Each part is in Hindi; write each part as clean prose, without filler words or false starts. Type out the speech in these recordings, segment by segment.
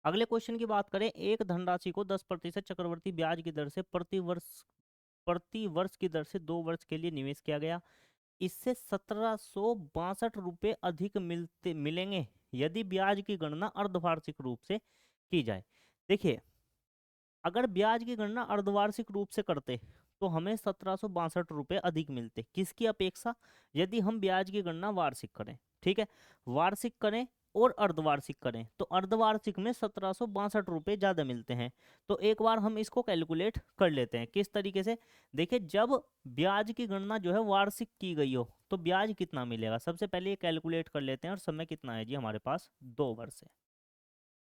अगले क्वेश्चन की बात करें, एक धनराशि को 10% चक्रवर्ती ब्याज की दर से प्रति वर्ष की दर से 2 वर्ष के लिए निवेश किया गया। इससे 1762 रुपये अधिक मिलेंगे यदि ब्याज की गणना अर्धवार्षिक रूप से की जाए। देखिए, अगर ब्याज की गणना अर्धवार्षिक रूप से करते तो हमें 1762 रुपये अधिक मिलते। किसकी अपेक्षा? यदि हम ब्याज की गणना वार्षिक करें, ठीक है, वार्षिक करें और अर्धवार्षिक करें तो अर्धवार्षिक में 1762 रुपये ज्यादा मिलते हैं। तो एक बार हम इसको कैलकुलेट कर लेते हैं। किस तरीके से? देखिए, जब ब्याज की गणना जो है वार्षिक की गई हो तो ब्याज कितना मिलेगा, सबसे पहले ये कैलकुलेट कर लेते हैं। और समय कितना है जी हमारे पास? 2 वर्ष है।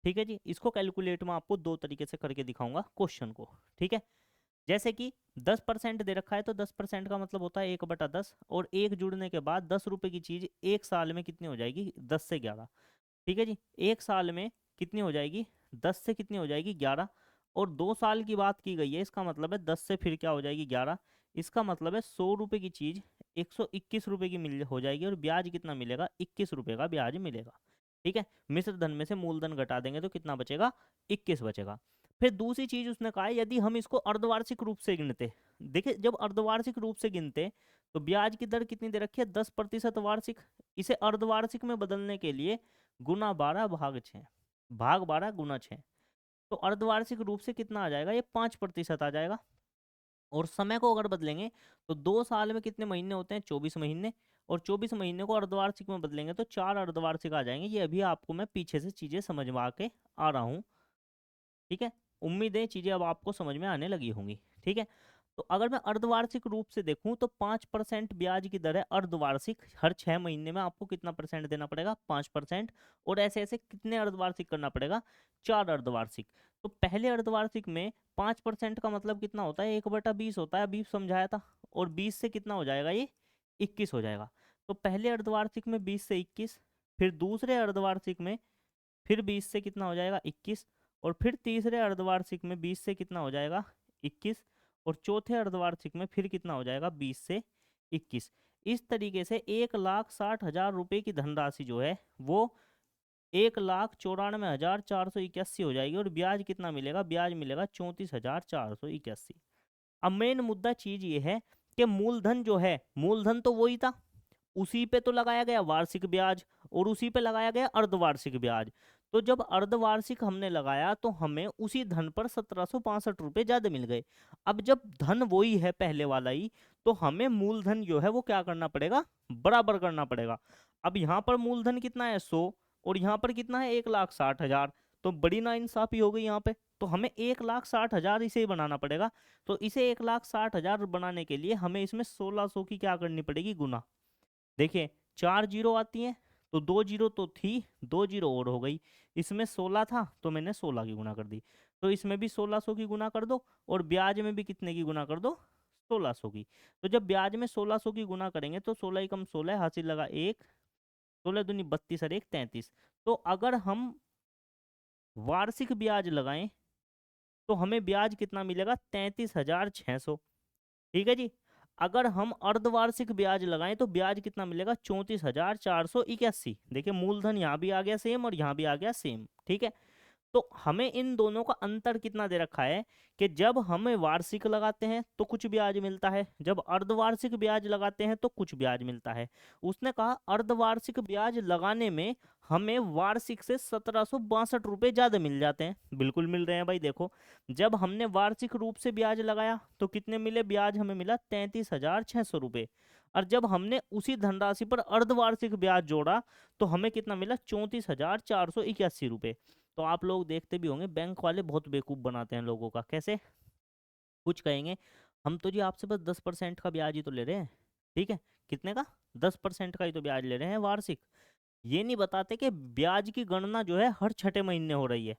ठीक है जी, इसको कैलकुलेट में आपको दो तरीके से करके दिखाऊंगा क्वेश्चन को। ठीक है, जैसे कि 10% दे रखा है तो 10% का मतलब होता है 1/10, और एक जुड़ने के बाद 10 रुपए की चीज एक साल में कितनी हो जाएगी? 10 से 11। ठीक है जी, एक साल में कितनी हो जाएगी? 10 से कितनी हो जाएगी? 11। और 2 साल की बात की गई है, इसका मतलब है 10 से फिर क्या हो जाएगी? 11। इसका मतलब है 100 रुपए की चीज 121 रुपए की मिल हो जाएगी, और ब्याज कितना मिलेगा? 21 रुपए का ब्याज मिलेगा। ठीक है, मिश्र धन में से मूलधन घटा देंगे तो कितना बचेगा? 21 बचेगा। फिर दूसरी चीज उसने कहा है, यदि हम इसको अर्धवार्षिक रूप से गिनते। देखिए, जब अर्धवार्षिक रूप से गिनते तो ब्याज की दर कितनी दे रखी है? 10% वार्षिक। इसे अर्धवार्षिक में बदलने के लिए गुना 12 भाग 6, भाग 12 गुना 6। तो अर्धवार्षिक रूप से कितना आ जाएगा? ये 5% आ जाएगा। और समय को अगर बदलेंगे तो 2 साल में कितने महीने होते हैं? 24 महीने। और 24 महीने को अर्धवार्षिक में बदलेंगे तो 4 अर्धवार्षिक आ जाएंगे। ये अभी आपको मैं पीछे से चीजें समझवा के आ रहा हूँ। ठीक है, उम्मीद है चीजें अब आपको समझ में आने लगी होंगी। ठीक है, तो अगर मैं अर्धवार्षिक रूप से देखूं तो 5% ब्याज की दर है अर्धवार्षिक। हर 6 महीने में आपको कितना परसेंट देना पड़ेगा? 5%। और ऐसे ऐसे कितने अर्धवार्षिक करना पड़ेगा? 4 अर्धवार्षिक। तो पहले अर्धवार्षिक में 5% का मतलब कितना होता है? 1/20 होता है, अभी समझाया था। और 20 से कितना हो जाएगा? ये 21 हो जाएगा। तो पहले अर्धवार्षिक में 20 से 21, फिर दूसरे अर्धवार्षिक में फिर 20 से कितना हो जाएगा? 21। और फिर तीसरे अर्धवार्षिक में 20 से कितना हो जाएगा? 21। और चौथे अर्धवार्षिक में फिर कितना हो जाएगा? 20 से 21। इस तरीके से 1,60,000 रुपये की धनराशि जो है वो 1,94,481 हो जाएगी। और ब्याज कितना मिलेगा? ब्याज मिलेगा 34,481। अब मेन मुद्दा चीज ये है कि मूलधन जो है, मूलधन तो वही था, उसी पे तो लगाया गया वार्षिक ब्याज, और उसी पे लगाया गया अर्धवार्षिक ब्याज। तो जब अर्धवार्षिक हमने लगाया तो हमें उसी धन पर 1762 रुपये ज्यादा मिल गए। अब जब धन वही है पहले वाला ही, तो हमें मूलधन जो है वो क्या करना पड़ेगा? बराबर करना पड़ेगा। अब यहाँ पर मूलधन कितना है? 100। और यहाँ पर कितना है? 1,60,000। तो बड़ी नाइंसाफी हो गई यहाँ पे। तो हमें 1,60,000 इसे ही बनाना पड़ेगा। तो इसे 1,60,000 बनाने के लिए हमें इसमें 1600 की क्या करनी पड़ेगी? गुना। देखिए, 4 जीरो आती हैं तो 2 जीरो तो थी, 2 जीरो और हो गई। इसमें 16 था तो मैंने 16 की गुना कर दी। तो इसमें भी 1600 की गुना कर दो, और ब्याज में भी कितने की गुना कर दो? 1600 की। तो जब ब्याज में 1600 की गुना करेंगे तो 16 एकम 16, हासिल लगा 1, 16 दूनी 32 और 1 33। तो अगर हम वार्षिक ब्याज लगाएं तो हमें ब्याज कितना मिलेगा? 33,600। ठीक है जी। अगर हम अर्धवार्षिक ब्याज लगाएं तो ब्याज कितना मिलेगा? 34,481। देखिए, मूलधन यहाँ भी आ गया सेम और यहाँ भी आ गया सेम। ठीक है, तो हमें इन दोनों का अंतर कितना दे रखा है कि जब हम वार्षिक लगाते हैं तो कुछ ब्याज मिलता है, जब अर्धवार्षिक ब्याज लगाते हैं तो कुछ ब्याज मिलता है। उसने कहा अर्धवार्षिक ब्याज लगाने में हमें वार्षिक से 1762 रुपये ज्यादा मिल जाते हैं। बिल्कुल मिल रहे हैं भाई। देखो, जब हमने वार्षिक रूप से ब्याज लगाया तो कितने मिले? ब्याज हमें मिला 33,600 रुपये। और जब हमने उसी धनराशि पर अर्धवार्षिक ब्याज जोड़ा तो हमें कितना मिला? 34,481 रुपये। तो आप लोग देखते भी होंगे, बैंक वाले बहुत बेवकूफ़ बनाते हैं लोगों का। कैसे? कुछ कहेंगे, हम तो जी आपसे बस 10% का ब्याज ही तो ले रहे हैं। ठीक है, कितने का? 10% का ही तो ब्याज ले रहे हैं वार्षिक। ये नहीं बताते कि ब्याज की गणना जो है हर छठे महीने हो रही है।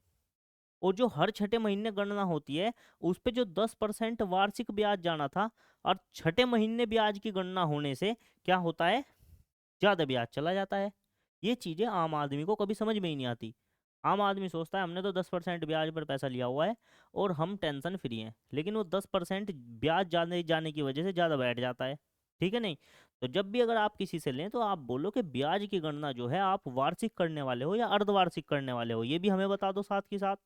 और जो हर छठे महीने गणना होती है उस पे जो 10% वार्षिक ब्याज जाना था, और छठे महीने ब्याज की गणना होने से क्या होता है? ज्यादा ब्याज चला जाता है। ये चीजें आम आदमी को कभी समझ में ही नहीं आती। आम आदमी सोचता है हमने तो 10% ब्याज पर पैसा लिया हुआ है और हम टेंशन फ्री हैं, लेकिन वो 10% ब्याज जाने जाने की वजह से ज्यादा बैठ जाता है। ठीक है नहीं? तो जब भी अगर आप किसी से लें तो आप बोलो कि ब्याज की गणना जो है आप वार्षिक करने वाले हो या अर्धवार्षिक करने वाले हो, ये भी हमें बता दो साथ के साथ,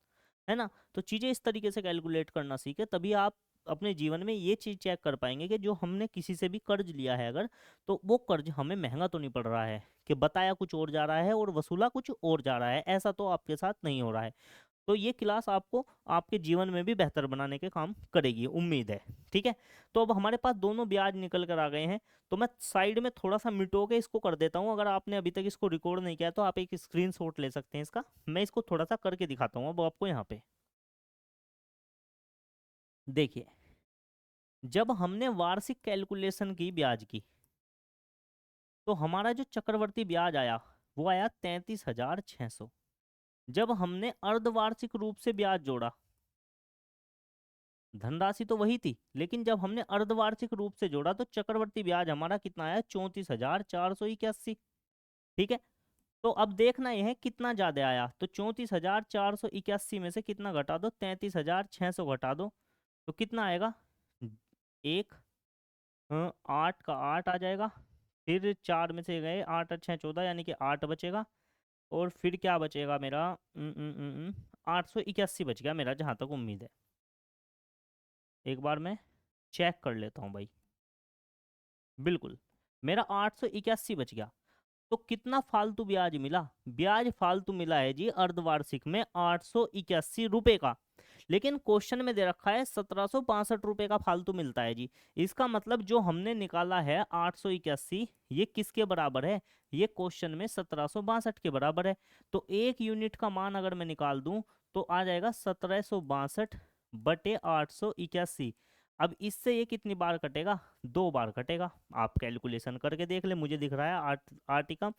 है ना। तो चीज़ें इस तरीके से कैलकुलेट करना सीखे, तभी आप अपने जीवन में ये चीज़ चेक कर पाएंगे कि जो हमने किसी से भी कर्ज लिया है अगर, तो वो कर्ज हमें महंगा तो नहीं पड़ रहा है कि बताया कुछ और जा रहा है और वसूला कुछ और जा रहा है, ऐसा तो आपके साथ नहीं हो रहा है। तो ये क्लास आपको आपके जीवन में भी बेहतर बनाने के काम करेगी, उम्मीद है। ठीक है, तो अब हमारे पास दोनों ब्याज निकल कर आ गए हैं, तो मैं साइड में थोड़ा सा मिटो के इसको कर देता हूँ। अगर आपने अभी तक इसको रिकॉर्ड नहीं किया तो आप एक स्क्रीनशॉट ले सकते हैं इसका, मैं इसको थोड़ा सा करके दिखाता हूँ अब आपको यहाँ पे। देखिए, जब हमने वार्षिक कैलकुलेशन की ब्याज की, तो हमारा जो चक्रवर्ती ब्याज आया वो आया 33,600। जब हमने अर्धवार्षिक रूप से ब्याज जोड़ा, धनराशि तो वही थी, लेकिन जब हमने अर्धवार्षिक रूप से जोड़ा तो चक्रवर्ती ब्याज हमारा कितना आया, 34,481। ठीक है, तो अब देखना यह है कितना ज्यादा आया, तो 34,481 में से कितना घटा दो, 33,600 घटा दो, तो कितना आएगा, एक 8 का 8 आ जाएगा, फिर 4 में से गए 8 और 6 14, यानी कि 8 बचेगा, और फिर क्या बचेगा मेरा, 881 बच गया मेरा, जहाँ तक उम्मीद है। एक बार मैं चेक कर लेता हूँ भाई, बिल्कुल मेरा 881 बच गया। तो कितना फालतू ब्याज मिला, ब्याज फालतू मिला है जी अर्धवार्षिक में 881 रुपए का, लेकिन क्वेश्चन में दे रखा है 1762 रुपए का फालतू मिलता है जी। इसका मतलब जो हमने निकाला है 881, ये किसके बराबर है, ये क्वेश्चन में 1762 के बराबर है। तो एक यूनिट का मान अगर मैं निकाल दूं तो आ जाएगा 1762/881। अब इससे ये कितनी बार कटेगा, 2 बार कटेगा। आप कैलकुलेशन करके देख ले, मुझे दिख रहा है 8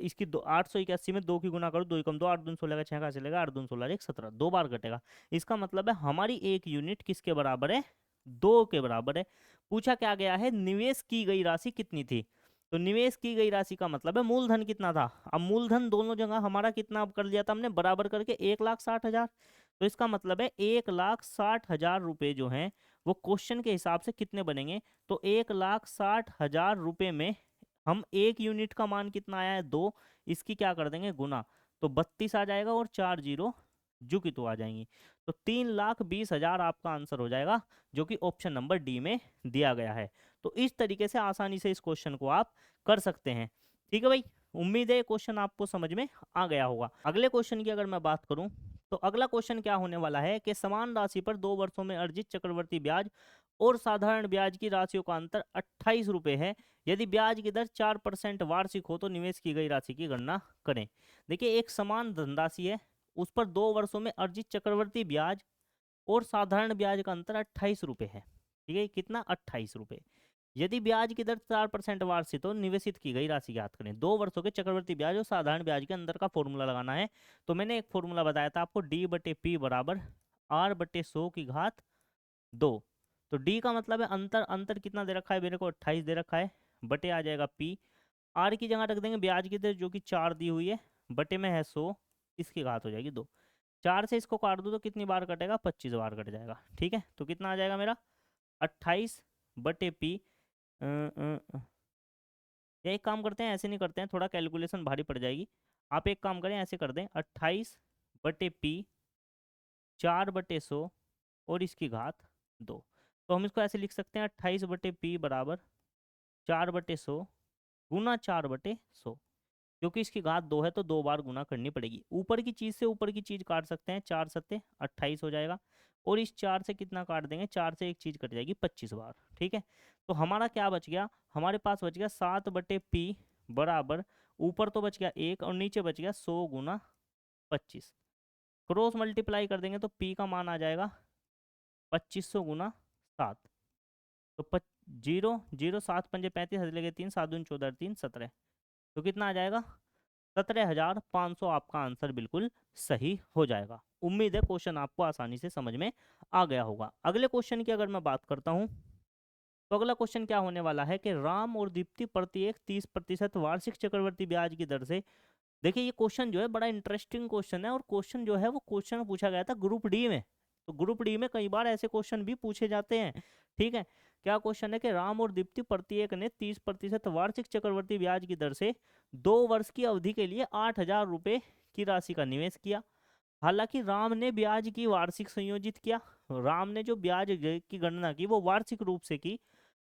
इसकी 881 में 2 की गुना करो, 2 × 2 8 दूनी 16 का 6 कहाँ से लेगा, 8 दूनी 16 1 17, 2 बार कटेगा। इसका मतलब है हमारी एक यूनिट किसके बराबर है, 2 के बराबर है। पूछा क्या गया है, निवेश की गई राशि कितनी थी, तो निवेश की गई राशि का मतलब है मूलधन कितना था। अब मूलधन दोनों जगह हमारा कितना कर लिया था हमने, बराबर करके 1,60,000। तो इसका मतलब है 1,60,000 रुपए जो हैं वो क्वेश्चन के हिसाब से कितने बनेंगे, तो 1,60,000 रुपए में हम एक यूनिट का मान कितना आया है, 2, इसकी क्या कर देंगे गुना, तो 32 आ जाएगा और 4 जीरो जो कि तो आ जाएंगी, तो 3,20,000 आपका आंसर हो जाएगा, जो कि ऑप्शन नंबर डी में दिया गया है। तो इस तरीके से आसानी से इस क्वेश्चन को आप कर सकते हैं। ठीक है भाई, उम्मीद है क्वेश्चन आपको समझ में आ गया होगा। अगले क्वेश्चन की अगर मैं बात करूं, तो अगला क्वेश्चन क्या होने वाला है कि समान राशि पर 2 वर्षों में अर्जित चक्रवर्ती ब्याज और साधारण ब्याज की राशियों का अंतर 28 रुपए है। यदि ब्याज की दर 4% वार्षिक हो तो निवेश की गई राशि की गणना करें। देखिए, एक समान धनराशि है, उस पर 2 वर्षों में अर्जित चक्रवर्ती ब्याज और साधारण ब्याज का अंतर 28 रुपए है। ठीक है, कितना, 28 रुपए। यदि ब्याज की दर 4% वार्षिक हो, निवेशित की गई राशि याद करें। 2 वर्षों के चक्रवर्ती ब्याज और साधारण ब्याज के अंदर का फॉर्मूला लगाना है। तो मैंने एक फॉर्मूला बताया था आपको, D/P बराबर R/100 तो D का मतलब है अंतर, अंतर कितना दे रखा है मेरे को, 28 दे रखा है, बटे आ जाएगा P। R की जगह रख देंगे ब्याज की दर जो कि 4 दी हुई है, बटे में है 100, इसकी घात हो जाएगी 2। 4 से इसको काट दो तो कितनी बार कटेगा, 25 बार कट जाएगा। ठीक है, तो कितना आ जाएगा मेरा, 28/P। या एक काम करते हैं, ऐसे नहीं करते हैं, थोड़ा कैलकुलेशन भारी पड़ जाएगी। आप एक काम करें, ऐसे कर दें, 28/P 4/100 और इसकी घात 2। तो हम इसको ऐसे लिख सकते हैं, 28/P बराबर 4/100 गुना 4/100, क्योंकि इसकी घात 2 है तो 2 बार गुना करनी पड़ेगी। ऊपर की चीज़ से ऊपर की चीज़ काट सकते हैं, 4 सत्ते 28 हो जाएगा, और इस 4 से कितना काट देंगे, 4 से एक चीज़ कट जाएगी 25 बार। ठीक है, तो हमारा क्या बच गया, हमारे पास बच गया 7/P बराबर, ऊपर तो बच गया 1 और नीचे बच गया 100 गुना 25। क्रॉस मल्टीप्लाई कर देंगे तो P का मान आ जाएगा 2500 गुना 7। तो 0 0 7 पंजे 35, हज लगे 3 7 दूनी 14 3 17, तो कितना आ जाएगा, 17,500 आपका आंसर बिल्कुल सही हो जाएगा। उम्मीद है क्वेश्चन आपको आसानी से समझ में आ गया होगा। अगले क्वेश्चन की अगर मैं बात करता हूं, तो अगला क्वेश्चन क्या होने वाला है कि राम और दीप्ति प्रत्येक 30% वार्षिक चक्रवर्ती ब्याज की दर से। देखिए, ये क्वेश्चन जो है बड़ा इंटरेस्टिंग क्वेश्चन है, और क्वेश्चन जो है वो क्वेश्चन पूछा गया था ग्रुप डी में। तो ग्रुप डी में कई बार ऐसे क्वेश्चन भी पूछे जाते हैं। ठीक है, क्या क्वेश्चन है कि राम और दीप्ति प्रत्येक ने 30% वार्षिक चक्रवर्ती ब्याज की दर से 2 वर्ष की अवधि के लिए 8,000 रुपए की राशि का निवेश किया। हालांकि राम ने ब्याज की वार्षिक संयोजित किया, राम ने जो ब्याज की गणना की वो वार्षिक रूप से की,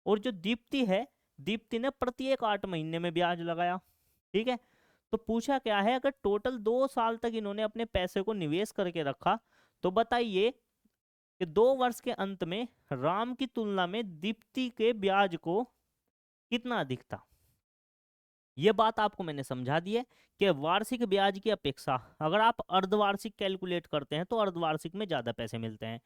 और जो दीप्ति है, दीप्ति ने प्रत्येक 8 महीने में ब्याज लगाया। ठीक है, तो पूछा क्या है, अगर टोटल 2 साल तक इन्होंने अपने पैसे को निवेश करके रखा तो बताइए कि 2 वर्ष के अंत में राम की तुलना में दीप्ति के ब्याज को कितना अधिक था। ये बात आपको मैंने समझा दी है कि वार्षिक ब्याज की अपेक्षा अगर आप अर्धवार्षिक कैलकुलेट करते हैं तो अर्धवार्षिक में ज्यादा पैसे मिलते हैं,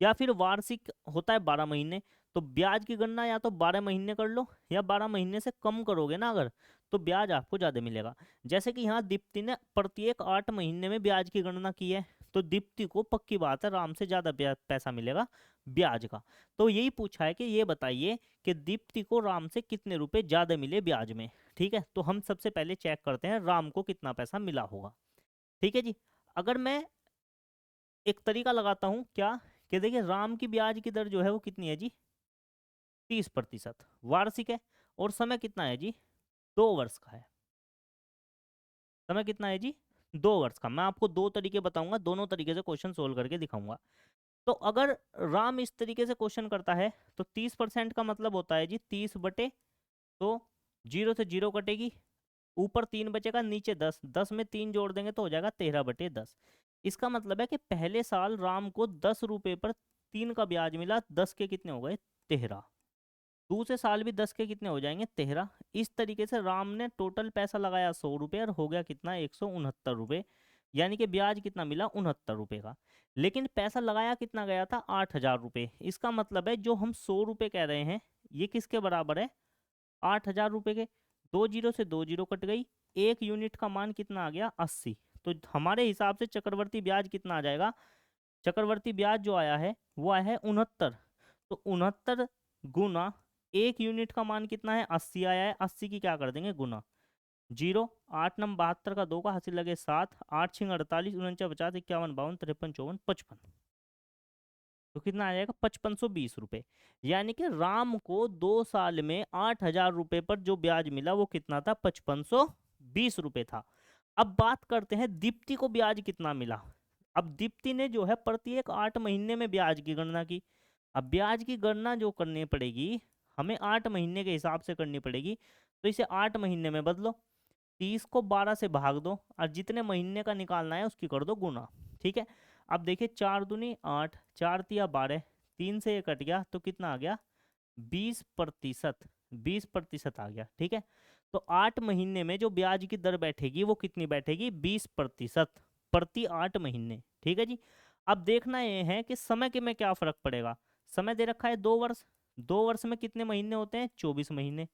या फिर वार्षिक होता है 12 महीने, तो ब्याज की गणना या तो 12 महीने कर लो या 12 महीने से कम करोगे ना अगर, तो ब्याज आपको ज्यादा मिलेगा। जैसे कि यहाँ दीप्ति ने प्रत्येक 8 महीने में ब्याज की गणना की है, तो दीप्ति को पक्की बात है राम से ज्यादा पैसा मिलेगा ब्याज का। तो यही पूछा है कि ये बताइए कि दीप्ति को राम से कितने रुपए ज्यादा मिले ब्याज में। ठीक है, तो हम सबसे पहले चेक करते हैं राम को कितना पैसा मिला होगा। ठीक है जी, अगर मैं एक तरीका लगाता हूं क्या, कि देखिए राम की ब्याज की दर जो है वो कितनी है जी, 30% वार्षिक है, और समय कितना है जी, 2 वर्ष का है। समय कितना है जी, 2 वर्ष का। मैं आपको दो तरीके बताऊंगा, दोनों तरीके से क्वेश्चन सोल्व करके दिखाऊंगा। तो अगर राम इस तरीके से क्वेश्चन करता है तो 30% का मतलब होता है जी 30 बटे, तो 0 से 0 कटेगी, ऊपर 3 बचेगा, नीचे 10, 10 में 3 जोड़ देंगे तो हो जाएगा 13/10। इसका मतलब है कि पहले साल राम को 10 रुपए पर 3 का ब्याज मिला, 10 के कितने हो गए, 13। दूसरे साल भी 10 के कितने हो जाएंगे, 13। इस तरीके से राम ने टोटल पैसा लगाया 100 रुपये और हो गया कितना, 169 रुपये, यानी कि ब्याज कितना मिला, 69 रुपये का। लेकिन पैसा लगाया कितना गया था, 8,000 रुपये। इसका मतलब है जो हम 100 रुपये कह रहे हैं ये किसके बराबर है, 8,000 रुपये के। 2 जीरो से 2 जीरो कट गई, 1 यूनिट का मान कितना आ गया, 80। तो हमारे हिसाब से चक्रवर्ती ब्याज कितना आ जाएगा, चक्रवर्ती ब्याज जो आया है वो आया है 69। तो 69 गुना 1 यूनिट का मान कितना है, 80 आया है, 80 की क्या कर देंगे गुना, 0, 8 9 72 का 2 का हासिल लगे 7, 8 6 48 49 50 51 52 53 54 55, तो कितना आ जाएगा, 5520 रुपये। यानी कि राम को 2 साल में 8,000 रुपये पर जो ब्याज मिला वो कितना था, 5520 रुपये था। अब बात करते हैं दीप्ति को ब्याज कितना मिला। अब दीप्ति ने जो है प्रत्येक 8 महीने में ब्याज की गणना की। अब ब्याज की गणना जो करनी पड़ेगी हमें 8 महीने के हिसाब से करनी पड़ेगी, तो इसे 8 महीने में बदलो, 30 को 12 से भाग दो और जितने महीने का निकालना है उसकी कर दो गुना। ठीक है, अब देखिए 4 दूनी 8, 4 तिया 12, 3 से ये कट गया तो कितना आ गया, 20%, 20% आ गया। ठीक है, तो 8 महीने में जो ब्याज की दर बैठेगी वो कितनी बैठेगी, 20% प्रति 8 महीने। ठीक है जी, अब देखना ये है कि समय के में क्या फर्क पड़ेगा। समय दे रखा है 2 वर्ष, 2 वर्ष में कितने महीने होते हैं, 24 महीने,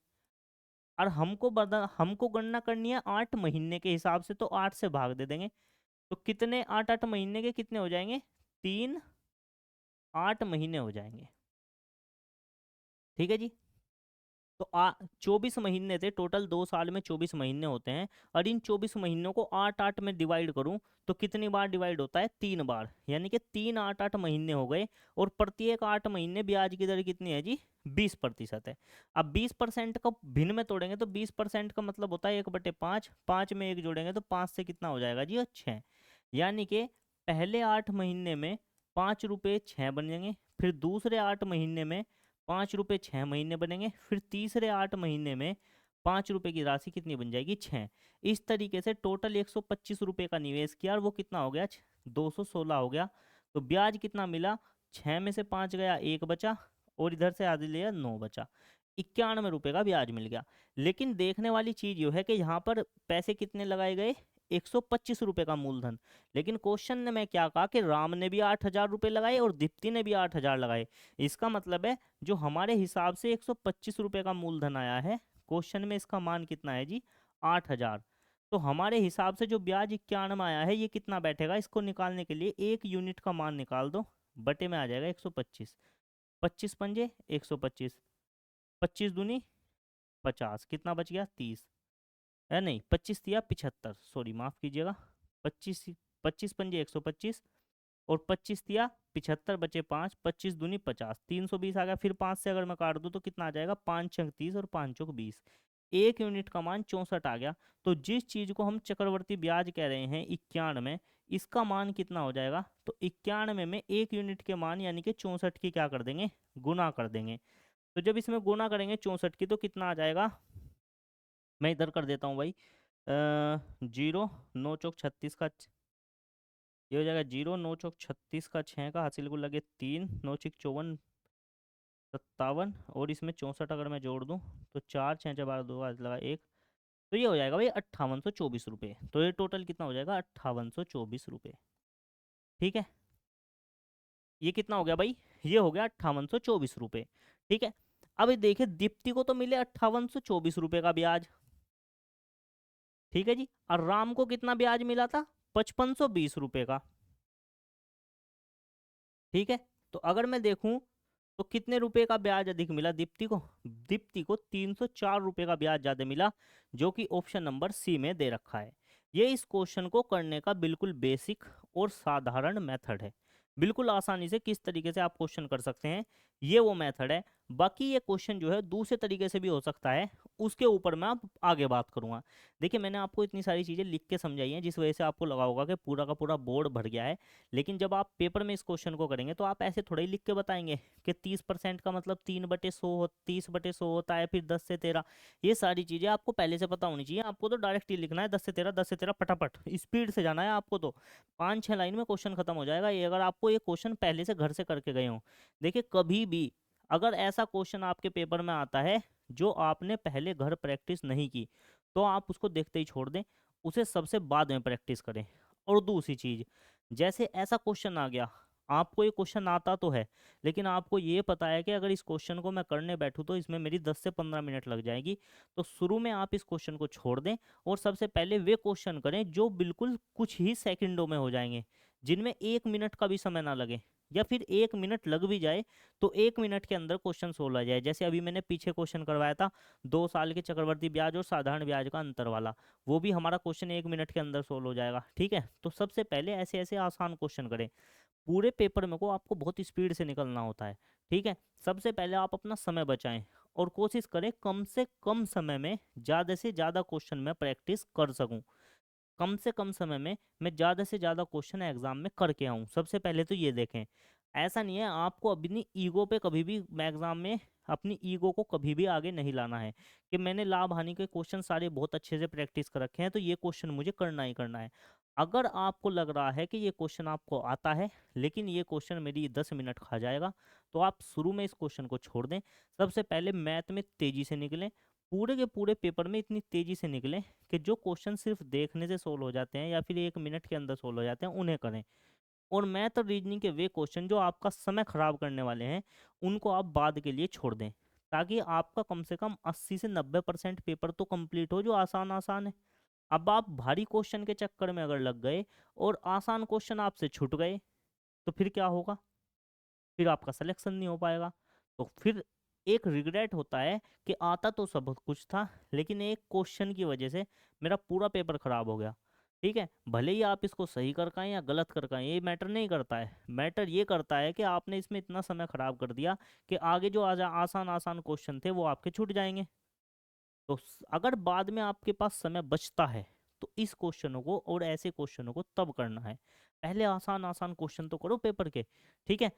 और हमको गणना करनी है 8 महीने के हिसाब से, तो 8 से भाग दे देंगे, तो कितने 8 8 महीने के कितने हो जाएंगे, 3 8 महीने हो जाएंगे। ठीक है जी, तो 24 महीने थे टोटल, 2 साल में 24 महीने होते हैं, और इन 24 महीनों को 8 8 में डिवाइड करूं तो कितनी बार डिवाइड होता है, 3 बार, यानी कि 3 8 8 महीने हो गए, और प्रत्येक 8 महीने ब्याज की दर कितनी है जी, 20% है। अब 20% को भिन्न में तोड़ेंगे तो 20% का मतलब होता है 1/5, 5 में 1 जोड़ेंगे तो 5 से कितना हो जाएगा जी, 6। यानी कि पहले 8 महीने में 5 रुपये 6 बनेंगे, फिर दूसरे 8 महीने में 5 रुपये 6 महीने बनेंगे, फिर तीसरे 8 महीने में 5 रुपये की राशि कितनी बन जाएगी, 6। इस तरीके से टोटल 125 रुपये का निवेश किया और वो कितना हो गया, 216 हो गया। तो ब्याज कितना मिला, 6 में से 5 गया 1 बचा, और इधर से आधे लिया 9 बचा, 91 रुपये का ब्याज मिल गया। लेकिन देखने वाली चीज ये है कि यहाँ पर पैसे कितने लगाए गए, 125 रुपये का मूलधन। लेकिन क्वेश्चन ने मैं क्या कहा कि राम ने भी 8,000 रुपये लगाए और दीप्ति ने भी 8,000 लगाए। इसका मतलब है जो हमारे हिसाब से 125 रुपये का मूलधन आया है, क्वेश्चन में इसका मान कितना है जी, 8,000। तो हमारे हिसाब से जो ब्याज 91 आया है ये कितना बैठेगा, इसको निकालने के लिए 1 यूनिट का मान निकाल दो, बटे में आ जाएगा 125, 25 पंजे 125, 25 दूनी 50, कितना बच गया 30, है नहीं 25 दिया 75, सॉरी माफ कीजिएगा, 25, 25 पंजे 125, और 25 दिया 75 बचे 5, 25 दूनी 50, 320 आ गया। फिर 5 से अगर मैं काट दूं तो कितना आ जाएगा, 5 छंग 30 और 5 चौक 20, 1 यूनिट का मान 64 आ गया। तो जिस चीज को हम चक्रवर्ती ब्याज कह रहे हैं 91, इसका मान कितना हो जाएगा, तो 91 में 1 यूनिट के मान यानी कि 64 की क्या कर देंगे, गुना कर देंगे। तो जब इसमें गुना करेंगे 64 की तो कितना आ जाएगा, मैं इधर कर देता हूँ भाई, 0 9 चौक 36 का ये हो जाएगा 0 9 चौक 36 का 6 का हासिल को लगे 3 9 छिक 54 57, और इसमें 64 अगर मैं जोड़ दूं तो 4 6 6 12 2 लगा 1, तो ये हो जाएगा भाई 5824 रुपये। तो ये टोटल कितना हो जाएगा, 5824 रुपये। ठीक है, ये कितना हो गया भाई, ये हो गया 5824 रुपये। ठीक है, अब ये देखिए दीप्ति को तो मिले 5824 रुपये का ब्याज, ठीक है जी, और राम को कितना ब्याज मिला था, 5520 रुपये का। ठीक है, तो अगर मैं देखूं तो कितने रुपए का ब्याज अधिक मिला दीप्ति को, दीप्ति को 304 रुपये का ब्याज ज्यादा मिला, जो कि ऑप्शन नंबर सी में दे रखा है। ये इस क्वेश्चन को करने का बिल्कुल बेसिक और साधारण मेथड है। बिल्कुल आसानी से किस तरीके से आप क्वेश्चन कर सकते हैं, ये वो मेथड है। बाकी ये क्वेश्चन जो है दूसरे तरीके से भी हो सकता है, उसके ऊपर मैं अब आगे बात करूंगा। देखिए मैंने आपको इतनी सारी चीजें लिख के समझाई हैं जिस वजह से आपको लगा होगा कि पूरा का पूरा बोर्ड भर गया है, लेकिन जब आप पेपर में इस क्वेश्चन को करेंगे तो आप ऐसे थोड़ा ही लिख के बताएंगे कि 30% का मतलब 3/100 30/100 होता है, फिर 10 से 13, ये सारी चीजें आपको पहले से पता होनी चाहिए। आपको तो डायरेक्ट ही लिखना है 10 से 13 10 से 13 फटाफट स्पीड से जाना है आपको, तो 5-6 लाइन में क्वेश्चन खत्म हो जाएगा ये, अगर आपको ये क्वेश्चन पहले से घर से करके गए हो। देखिए कभी भी अगर ऐसा क्वेश्चन आपके पेपर में आता है जो आपने पहले घर प्रैक्टिस नहीं की, तो आप उसको देखते ही छोड़ दें, उसे सबसे बाद में प्रैक्टिस करें। और दूसरी चीज, जैसे ऐसा क्वेश्चन आ गया, आपको ये क्वेश्चन आता तो है लेकिन आपको ये पता है कि अगर इस क्वेश्चन को मैं करने बैठूं तो इसमें मेरी 10 से 15 मिनट लग जाएगी, तो शुरू में आप इस क्वेश्चन को छोड़ दें और सबसे पहले वे क्वेश्चन करें जो बिल्कुल कुछ ही सेकंडों में हो जाएंगे, जिनमें 1 मिनट का भी समय ना लगे, या फिर 1 मिनट लग भी जाए तो 1 मिनट के अंदर क्वेश्चन सोल्व आ जाए। जैसे अभी मैंने पीछे क्वेश्चन करवाया था 2 साल के चक्रवर्ती ब्याज और साधारण ब्याज का अंतर वाला, वो भी हमारा क्वेश्चन 1 मिनट के अंदर सोल्व हो जाएगा। ठीक है, तो सबसे पहले ऐसे ऐसे आसान क्वेश्चन करें। पूरे पेपर में को आपको बहुत स्पीड से निकलना होता है। ठीक है, सबसे पहले आप अपना समय बचाएं और कोशिश करें कम से कम समय में ज़्यादा से ज़्यादा क्वेश्चन में प्रैक्टिस कर सकूं, कम से कम समय में मैं ज़्यादा से ज़्यादा क्वेश्चन एग्जाम में करके आऊँ। सबसे पहले तो ये देखें, ऐसा नहीं है आपको अपनी ईगो पे कभी भी एग्जाम में अपनी ईगो को कभी भी आगे नहीं लाना है कि मैंने लाभ हानि के क्वेश्चन सारे बहुत अच्छे से प्रैक्टिस कर रखे हैं तो ये क्वेश्चन मुझे करना ही करना है। अगर आपको लग रहा है कि ये क्वेश्चन आपको आता है लेकिन ये क्वेश्चन मेरी 10 मिनट खा जाएगा, तो आप शुरू में इस क्वेश्चन को छोड़ दें। सबसे पहले मैथ में तेजी से निकलें, पूरे के पूरे पेपर में इतनी तेजी से निकलें कि जो क्वेश्चन सिर्फ देखने से सोल्व हो जाते हैं या फिर 1 मिनट के अंदर सोल्व हो जाते हैं उन्हें करें। और मैथ और रीजनिंग के वे क्वेश्चन जो आपका समय खराब करने वाले हैं उनको आप बाद के लिए छोड़ दें, ताकि आपका कम से कम 80 से 90% पेपर तो कंप्लीट हो जो आसान आसान है। अब आप भारी क्वेश्चन के चक्कर में अगर लग गए और आसान क्वेश्चन आपसे छूट गए तो फिर क्या होगा, फिर आपका सिलेक्शन नहीं हो पाएगा। तो फिर एक रिग्रेट होता है कि आता तो सब कुछ था लेकिन एक क्वेश्चन की वजह से मेरा पूरा पेपर खराब हो गया। ठीक है, भले ही आप इसको सही कर पाएं या गलत कर पाएं ये मैटर नहीं करता है, मैटर ये करता है कि आपने इसमें इतना समय खराब कर दिया कि आगे जो आसान आसान क्वेश्चन थे वो आपके छूट जाएंगे। तो अगर बाद में आपके पास समय बचता है तो इस क्वेश्चनों को और ऐसे क्वेश्चनों को तब करना है, पहले आसान आसान क्वेश्चन तो करो पेपर के। ठीक है,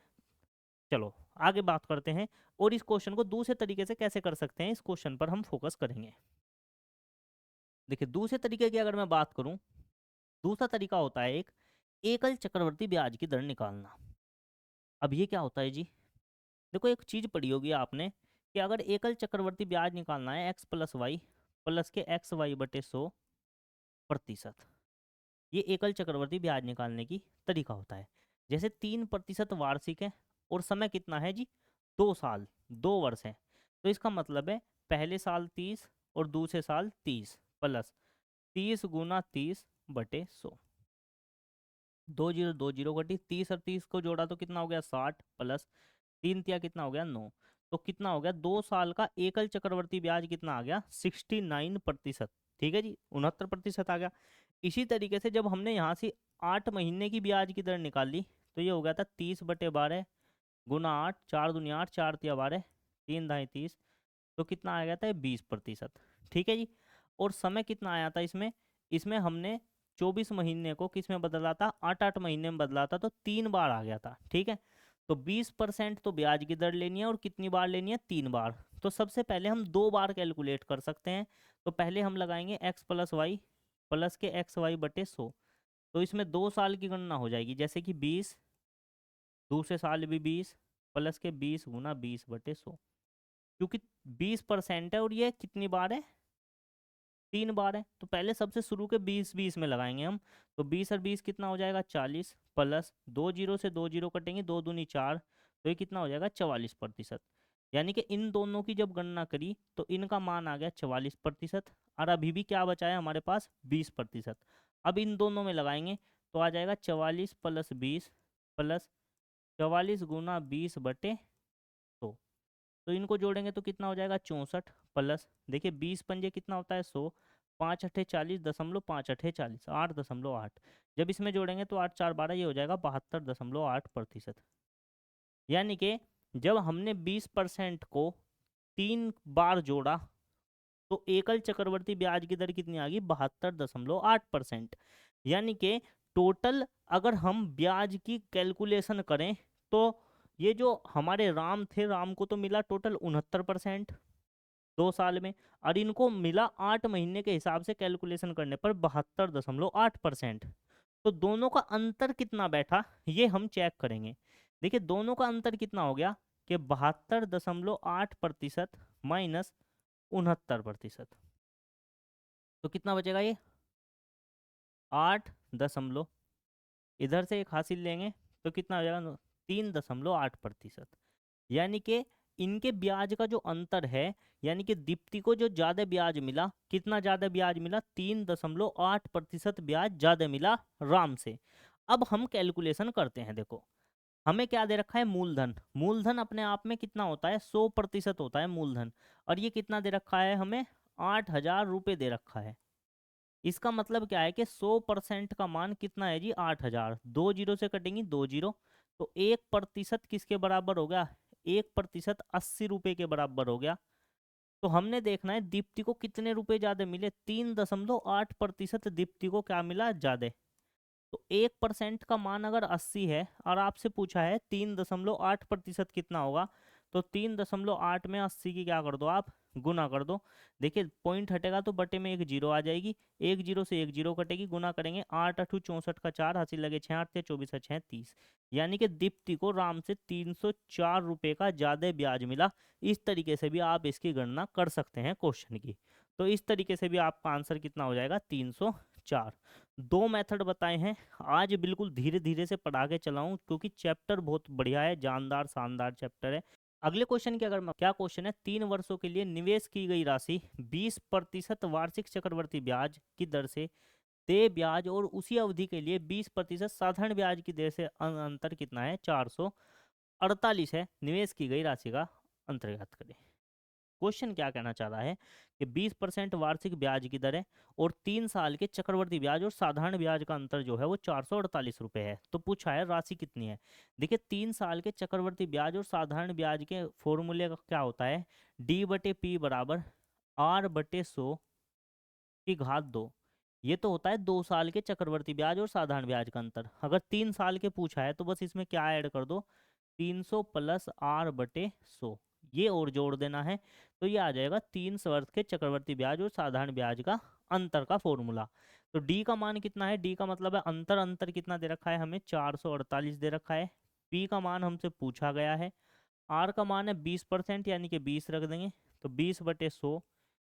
चलो आगे बात करते हैं और इस क्वेश्चन को दूसरे तरीके से कैसे कर सकते हैं, इस क्वेश्चन पर हम फोकस करेंगे। देखिए दूसरे तरीके की अगर मैं बात करूं, दूसरा तरीका होता है एक एकल चक्रवर्ती ब्याज की दर निकालना। अब ये क्या होता है जी, देखो एक चीज पढ़ी होगी आपने कि अगर एकल चक्रवर्ती ब्याज निकालना है x प्लस वाई प्लस के xy/100%, ये एकल चक्रवर्ती ब्याज निकालने की तरीका होता है। जैसे 3% वार्षिक है और समय कितना है जी, 2 साल, 2 वर्ष है, तो इसका मतलब है पहले साल 30 और दूसरे साल 30 प्लस 30 × 30/100, 20 कटी 30 और 30 को जोड़ा तो कितना हो गया 60 प्लस 3 कितना हो गया 9, तो कितना हो गया 2 साल का एकल चक्रवर्ती ब्याज कितना आ गया 69%। ठीक है जी, 69% आ गया। इसी तरीके से जब हमने यहाँ से 8 महीने की ब्याज की दर निकाली तो ये हो गया था 30/12 गुना 8, 4 दूनी 8, 4 तिया 12, 3 दाई 30, तो कितना आ गया था 20%। ठीक है जी। और समय कितना आया था इसमें, इसमें हमने 24 महीने को किस में बदला था, 8-8 महीने में बदला था, तो 3 बार आ गया था। ठीक है, तो 20% तो ब्याज की दर लेनी है, और कितनी बार लेनी है, 3 बार। तो सबसे पहले हम 2 बार कैलकुलेट कर सकते हैं। तो पहले हम लगाएंगे x प्लस वाई प्लस के XY/100। तो इसमें 2 साल की गणना हो जाएगी, जैसे कि 20, दूसरे साल भी 20, प्लस के 20 गुना 20/100, क्योंकि 20% है और ये कितनी बार है, 3 बार है। तो पहले सबसे शुरू के 20-20 में लगाएंगे हम। तो 20 और 20 कितना हो जाएगा, 40, प्लस 2 जीरो से 2 जीरो कटेंगे, 2 दूनी 4, तो ये कितना हो जाएगा 44%। यानी कि इन दोनों की जब गणना करी तो इनका मान आ गया 44%, और अभी भी क्या बचा है हमारे पास, 20%। अब इन दोनों में लगाएंगे तो आ जाएगा 44 प्लस 20 प्लस 44 गुना 20/100। तो इनको जोड़ेंगे तो कितना हो जाएगा 64, प्लस देखिए 20 पंजे कितना होता है 100, 5 अठे 40, 5 अठे 40, 8.8। जब इसमें जोड़ेंगे तो 8 4 12, ये हो जाएगा 72.8%। यानी कि जब हमने 20% को 3 बार जोड़ा तो एकल चक्रवर्ती ब्याज की दर कितनी आ गई, 72.8%। यानी कि टोटल अगर हम ब्याज की कैलकुलेशन करें तो ये जो हमारे राम थे, राम को तो मिला टोटल 69% 2 साल में, और इनको मिला 8 महीने के हिसाब से कैलकुलेशन करने पर 72.8%। तो दोनों का अंतर कितना बैठा ये हम चेक करेंगे। देखिए दोनों का अंतर कितना हो गया कि 72.8% माइनस 69%, तो कितना बचेगा ये 8 इधर से एक हासिल लेंगे तो कितना हो जाएगा 3.8%। यानी कि इनके ब्याज का जो अंतर है, यानी कि दीप्ति को जो ज्यादा ब्याज मिला, कितना ज्यादा ब्याज मिला, 3.8% ब्याज ज्यादा मिला राम से। अब हम कैलकुलेशन करते हैं। देखो हमें क्या दे रखा है, मूलधन। मूलधन अपने आप में कितना होता है, 100% होता है मूलधन, और ये कितना दे रखा है हमें, 8,000 रुपये दे रखा है। इसका मतलब क्या है कि 100% का मान कितना है जी, 8,000। 2 जीरो से कटेंगी 2 जीरो, तो 1% किसके बराबर हो गया, 1% 80 रुपये के बराबर हो गया। तो हमने देखना है दीप्ति को कितने रुपए ज्यादा मिले, 3.8% दीप्ति को क्या मिला ज्यादा। तो 1% का मान अगर 80 है और आपसे पूछा है 3.8% कितना होगा, तो 3.8 में 80 की क्या कर दो आप, गुना कर दो। देखिए पॉइंट हटेगा तो बटे में एक जीरो आ जाएगी, एक जीरो से एक जीरो कटेगी, गुना करेंगे 8 अठू 64 का 4, हासिल लगे 6 8 24 6 30। यानी कि दीप्ति को राम से 304 रुपये का ज्यादा ब्याज मिला। इस तरीके से भी आप इसकी गणना कर सकते हैं क्वेश्चन की। तो इस तरीके से भी आपका आंसर कितना हो जाएगा, 304। 2 मेथड बताए हैं। आज बिल्कुल धीरे धीरे से पढ़ा के चलाऊं क्योंकि चैप्टर बहुत बढ़िया है, जानदार शानदार चैप्टर है। अगले क्वेश्चन की अगर क्या क्वेश्चन है, 3 वर्षों के लिए निवेश की गई राशि 20% वार्षिक चक्रवर्ती ब्याज की दर से देय ब्याज और उसी अवधि के लिए 20% साधारण ब्याज की दर से अंतर कितना है, 448 है। निवेश की गई राशि का अंतर ज्ञात करें। क्वेश्चन क्या कहना चाह रहा है कि 20% वार्षिक ब्याज की दर है और 3 साल के चक्रवर्ती ब्याज और साधारण ब्याज का अंतर जो है वो 448 रुपये है। तो पूछा है राशि कितनी है। देखिए 3 साल के चक्रवर्ती ब्याज और साधारण ब्याज के फॉर्मूले का क्या होता है, D/P बराबर R/100 की घात 2। ये तो होता है 2 साल के चक्रवर्ती ब्याज और साधारण ब्याज का अंतर। अगर 3 साल के पूछा है तो बस इसमें क्या ऐड कर दो, 300 प्लस R/100, ये और जोड़ देना है। तो ये आ जाएगा 3 वर्ष के चक्रवर्ती ब्याज और साधारण ब्याज का अंतर का फॉर्मूला। तो डी का मान कितना है, डी का मतलब है अंतर। अंतर कितना दे रखा है हमें, 448 दे रखा है। पी का मान हमसे पूछा गया है। आर का मान है 20%, यानी कि 20 रख देंगे, तो 20/100,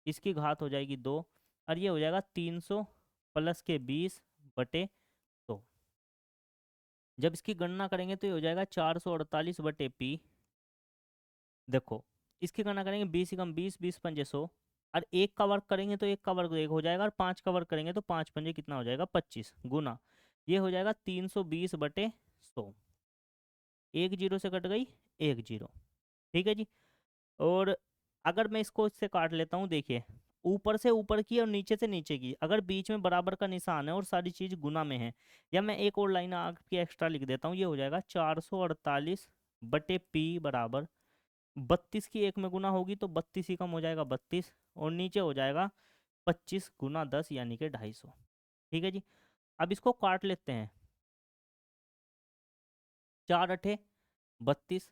इसकी घात हो जाएगी 2, और ये हो जाएगा 300 प्लस के 20/100। जब इसकी गणना करेंगे तो ये हो जाएगा 448/P। देखो इसकी गणना करेंगे 20 × 20, 20×5 100, और एक का वर्ग करेंगे तो एक का वर्ग एक हो जाएगा, और 5 का वर्ग करेंगे तो 5×5 कितना हो जाएगा 25, गुना ये हो जाएगा 320/100। एक जीरो से कट गई एक जीरो, ठीक है जी। और अगर मैं इसको इससे काट लेता हूँ, देखिए ऊपर से ऊपर की और नीचे से नीचे की, अगर बीच में बराबर का निशान है और सारी चीज गुना में है, या मैं एक और लाइन आपकी एक्स्ट्रा लिख देता हूँ, ये हो जाएगा 448 बटे पी बराबर 32 की एक में गुना होगी तो 32 ही कम हो जाएगा 32, और नीचे हो जाएगा 25 गुना 10 यानी कि 250। ठीक है जी। अब इसको काट लेते हैं, 4 अठे 32,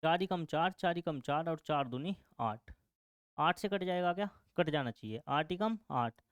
4 ही कम 4, 4 ही कम 4 और 4 दूनी 8, 8 से कट जाएगा क्या, कट जाना चाहिए, 8 ही कम 8,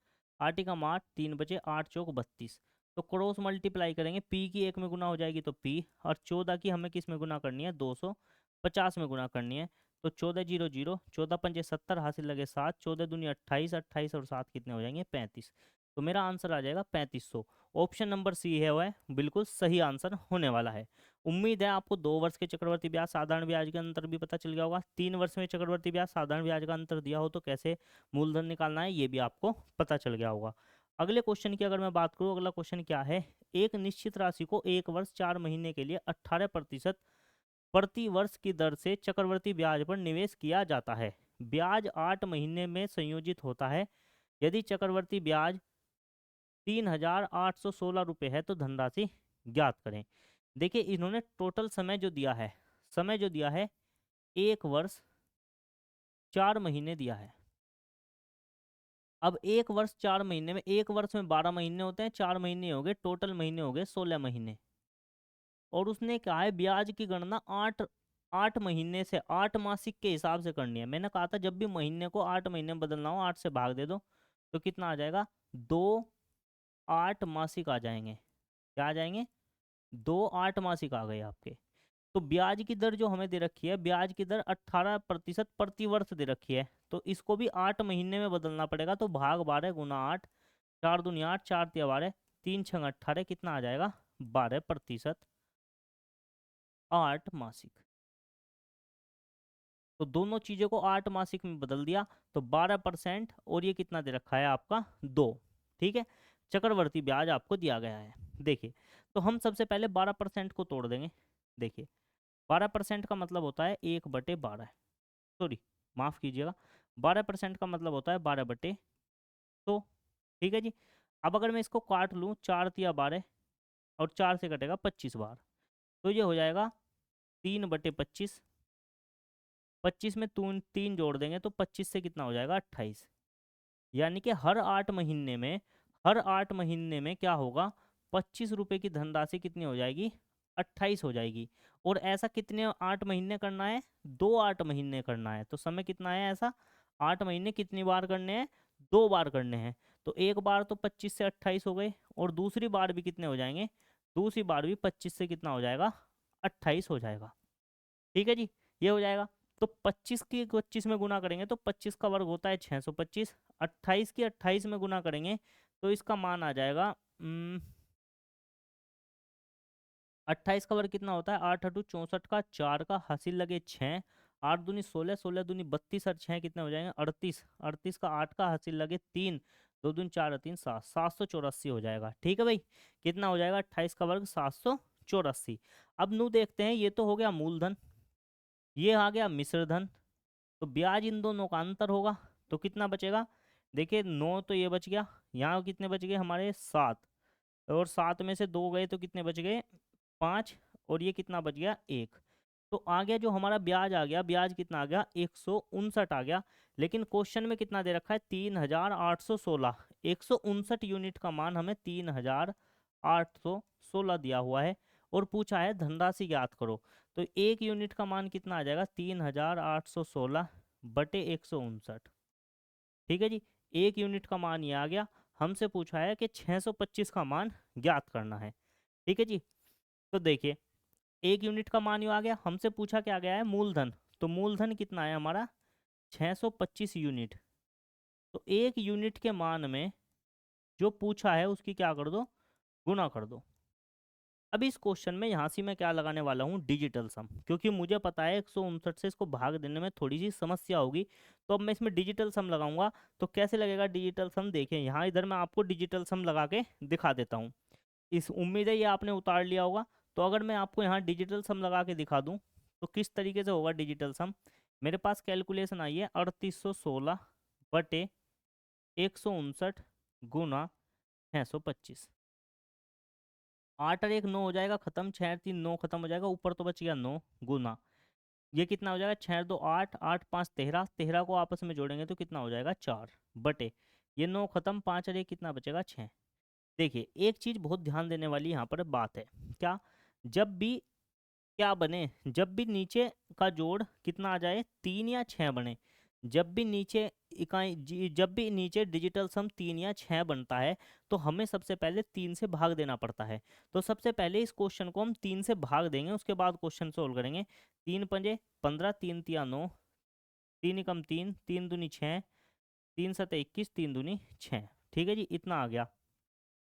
8 ही कम 8, 3 बचे, 8 चौक 32। तो क्रॉस मल्टीप्लाई करेंगे, पी की एक में गुना हो जाएगी तो पी, और 14 की हमें किस में गुना करनी है, 250 में गुना करनी है। तो 14 जीरो जीरो, 14 पंजे 70, हासिल लगे 7, 14 दूनी 28, 28 और 7 कितने हो जाएंगे 35। तो मेरा आंसर आ जाएगा 3500। ऑप्शन नंबर सी है वह बिल्कुल सही आंसर होने वाला है। उम्मीद है आपको 2 वर्ष के चक्रवर्ती ब्याज साधारण ब्याज के अंतर भी पता चल गया होगा। 3 वर्ष में चक्रवर्ती ब्याज साधारण ब्याज का अंतर दिया हो तो कैसे मूलधन निकालना है ये भी आपको पता चल गया होगा। अगले क्वेश्चन की अगर मैं बात करूँ, अगला क्वेश्चन क्या है, एक निश्चित राशि को 1 वर्ष 4 महीने के लिए 18% प्रति वर्ष की दर से चक्रवर्ती ब्याज पर निवेश किया जाता है। ब्याज 8 महीने में संयोजित होता है। यदि चक्रवर्ती ब्याज 3816 रुपये है तो धनराशि ज्ञात करें। देखिए इन्होंने टोटल समय जो दिया है, समय जो दिया है 1 वर्ष 4 महीने दिया है। अब 1 वर्ष 4 महीने में, 1 वर्ष में 12 महीने होते हैं, 4 महीने हो गए, टोटल महीने हो गए 16 महीने। और उसने कहा है ब्याज की गणना 8 महीने से 8 मासिक के हिसाब से करनी है। मैंने कहा था जब भी महीने को 8 महीने में बदलना हो 8 से भाग दे दो तो कितना आ जाएगा, 2 8 मासिक आ जाएंगे। क्या आ जाएंगे, 2 8 मासिक आ गए आपके। तो ब्याज की दर जो हमें दे रखी है, ब्याज की दर 18% प्रति वर्ष दे रखी है, तो इसको भी 8 महीने में बदलना पड़ेगा। तो भाग 12 गुना 8, 4 दूनी 8, 4 तिया 12, 3 छंग 18, कितना आ जाएगा 12% 8 मासिक। तो दोनों चीजों को 8 मासिक में बदल दिया तो 12%, और ये कितना दे रखा है आपका 2। ठीक है, चक्रवर्ती ब्याज आपको दिया गया है। देखिए तो हम सबसे पहले 12% को तोड़ देंगे। देखिए 12% का मतलब होता है 1/12, सॉरी माफ कीजिएगा, 12% का मतलब होता है 12/100। ठीक है जी। अब अगर मैं इसको काट लूँ, 4 तिया 12 और 4 से कटेगा 25 बार, तो ये हो जाएगा 3/25। 25 में 3 जोड़ देंगे तो 25 से कितना हो जाएगा 28। यानी कि हर 8 महीने में क्या होगा, 25 रुपए की धनराशि कितनी हो जाएगी, 28 हो जाएगी। और ऐसा कितने 8 महीने करना है, 2 8 महीने करना है। तो समय कितना है ऐसा, 8 महीने कितनी बार करने हैं, 2 बार करने हैं। तो एक बार तो 25 से 28 हो गए, और दूसरी बार भी कितने हो जाएंगे, दूसरी बार भी 25 से कितना हो जाएगा 28 हो जाएगा। ठीक है जी, ये हो जाएगा। तो 25 की 25 में गुना करेंगे तो 25 का वर्ग होता है 625, 28 की 28 में गुना करेंगे तो इसका मान आ जाएगा 28 का वर्ग कितना होता है, 8 अठू 64 का 4 का हासिल लगे 6, 8 दूनी 16, 16 दूनी 32 और 6 कितने हो जाएंगे 38, 38 का 8 का हासिल लगे 3, 2 दूनी 4 और 3 7, 784 हो जाएगा। ठीक है भाई, कितना हो जाएगा 28 का वर्ग 784। अब नू देखते हैं, ये तो हो गया मूलधन, ये आ गया मिश्र धन। तो ब्याज इन दोनों का अंतर होगा तो कितना बचेगा, देखिए 9 तो ये बच गया, यहाँ कितने बच गए हमारे 7, और 7 में से 2 गए तो कितने बच गए 5, और ये कितना बच गया 1। तो आ गया जो हमारा ब्याज आ गया, ब्याज कितना आ गया 159 आ गया। लेकिन क्वेश्चन में कितना दे रखा है 3816, 159 यूनिट का मान हमें 3816 दिया हुआ है, और पूछा है धनराशि ज्ञात करो। तो 1 यूनिट का मान कितना आ जाएगा 3816 बटे 159। ठीक है जी, 1 यूनिट का मान ये आ गया। हमसे पूछा है कि 625 का मान ज्ञात करना है। ठीक है जी, तो देखिए 1 यूनिट का मान ये आ गया, हमसे पूछा क्या गया है मूलधन, तो मूलधन कितना है हमारा 625 यूनिट। तो 1 यूनिट के मान में जो पूछा है उसकी क्या कर दो, गुना कर दो। अब इस क्वेश्चन में यहाँ से मैं क्या लगाने वाला हूँ, डिजिटल सम, क्योंकि मुझे पता है 159 से इसको भाग देने में थोड़ी सी समस्या होगी। तो अब मैं इसमें डिजिटल सम लगाऊंगा। तो कैसे लगेगा डिजिटल सम, देखें यहाँ इधर मैं आपको डिजिटल सम लगा के दिखा देता हूँ। इस उम्मीद है ये आपने उतार लिया होगा। तो अगर मैं आपको यहाँ डिजिटल सम लगा के दिखा दूँ तो किस तरीके से होगा डिजिटल सम। मेरे पास कैलकुलेशन आई है 3816 बटे 159 गुना 625, 8 और 1 9 हो जाएगा खत्म, 6 और 3 9 खत्म हो जाएगा, ऊपर तो बच गया 9 गुना, ये कितना हो जाएगा, 6 2 8, 8 5 13, 13 को आपस में जोड़ेंगे तो कितना हो जाएगा 4 बटे, ये 9 खत्म, 5 और 1 कितना बचेगा 6। देखिए एक चीज बहुत ध्यान देने वाली यहाँ पर बात है, क्या, जब भी क्या बने, जब भी नीचे का जोड़ कितना आ जाए 3 या 6 बने, जब भी नीचे जब भी नीचे डिजिटल सम 3 या 6 बनता है तो हमें सबसे पहले 3 से भाग देना पड़ता है। तो सबसे पहले इस क्वेश्चन को हम 3 से भाग देंगे, उसके बाद क्वेश्चन सोल्व करेंगे। 3 पंजे 15, 3 तिया 9, 3 एकम 3, 3 दूनी 6, 3 सते 21, 3 दूनी 6, ठीक है जी, इतना आ गया।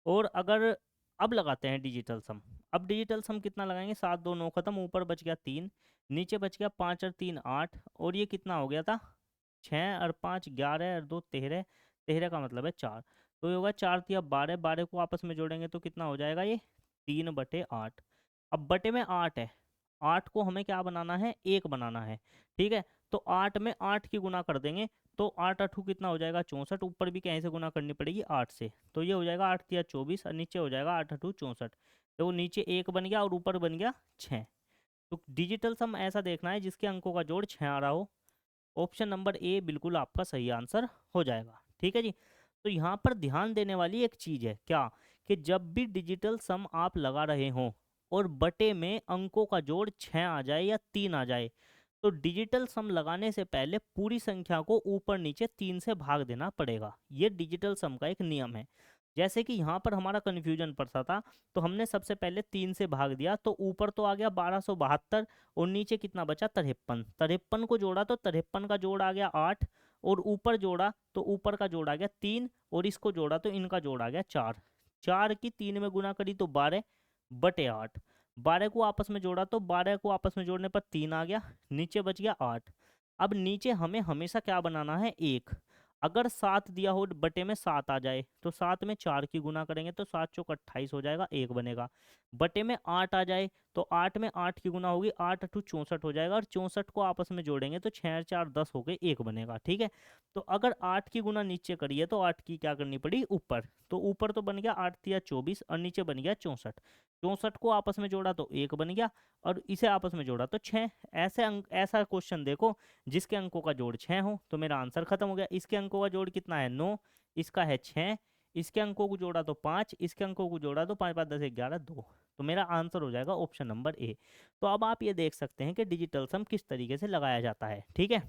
और अगर अब लगाते हैं डिजिटल सम, अब डिजिटल सम कितना लगाएंगे, 7 2 9 खत्म, ऊपर बच गया 3, नीचे बच गया 5 और 3 8, और ये कितना हो गया था 6 और 5 11 और 2 13, 13 का मतलब है 4, तो ये होगा 4 तिया 12, 12 को आपस में जोड़ेंगे तो कितना हो जाएगा ये 3 बटे 8। अब बटे में 8 है, 8 को हमें क्या बनाना है, 1 बनाना है, ठीक है, तो 8 में 8 की गुना कर देंगे तो 8 8 कितना हो जाएगा 64, ऊपर भी कहीं से गुना करनी पड़ेगी 8 से, तो ये हो जाएगा 8 तिया 24 और नीचे हो जाएगा 8 8 64, तो नीचे 1 बन गया और ऊपर बन गया 6। तो डिजिटल सम ऐसा देखना है जिसके अंकों का जोड़ 6 आ रहा हो, ऑप्शन नंबर ए बिल्कुल आपका सही आंसर हो जाएगा, ठीक है जी। तो यहाँ पर ध्यान देने वाली एक चीज है, क्या, कि जब भी डिजिटल सम आप लगा रहे हो और बटे में अंकों का जोड़ 6 आ जाए या 3 आ जाए, तो डिजिटल सम लगाने से पहले पूरी संख्या को ऊपर नीचे 3 से भाग देना पड़ेगा, ये डिजिटल सम का एक नियम है। जैसे कि यहाँ पर हमारा कन्फ्यूजन पड़ता था, तो हमने सबसे पहले 3 से भाग दिया तो ऊपर तो आ गया 1272 और नीचे कितना बचा 53, 53 को जोड़ा तो 53 का जोड़ आ गया 8, और ऊपर जोड़ा तो ऊपर का जोड़ आ गया 3, और इसको जोड़ा तो इनका जोड़ आ गया 4, 4 की 3 में गुना करी तो 12 बटे 8, 12 को आपस में जोड़ा तो 12 को आपस में जोड़ने पर 3 आ गया, नीचे बच गया 8। अब नीचे हमें हमेशा क्या बनाना है 1, अगर 7 दिया हो बटे में 7 आ जाए तो 7 में 4 की गुना करेंगे तो 7 चौक 28 हो जाएगा, 1 बनेगा। बटे में 8 आ जाए तो 8 में 8 की गुना होगी, 8 अठू 64 हो जाएगा, और 64 को आपस में जोड़ेंगे तो 6 4 10 हो गए, 1 बनेगा, ठीक है। तो अगर 8 की गुना नीचे करिए तो 8 की क्या करनी पड़ी ऊपर, तो ऊपर तो बन गया 8 तिया 24 और नीचे बन गया 64, 64 को आपस में जोड़ा तो 1 बन गया और इसे आपस में जोड़ा तो 6। ऐसे अंक, ऐसा क्वेश्चन देखो जिसके अंकों का जोड़ 6 हो, तो मेरा आंसर खत्म हो गया। इसके अंकों का जोड़ कितना है 9, इसका है 6, इसके अंकों को जोड़ा तो 5, इसके अंकों को जोड़ा तो 5 5 10 11 2, तो मेरा आंसर हो जाएगा ऑप्शन नंबर ए। तो अब आप ये देख सकते हैं कि डिजिटल सम किस तरीके से लगाया जाता है, ठीक है।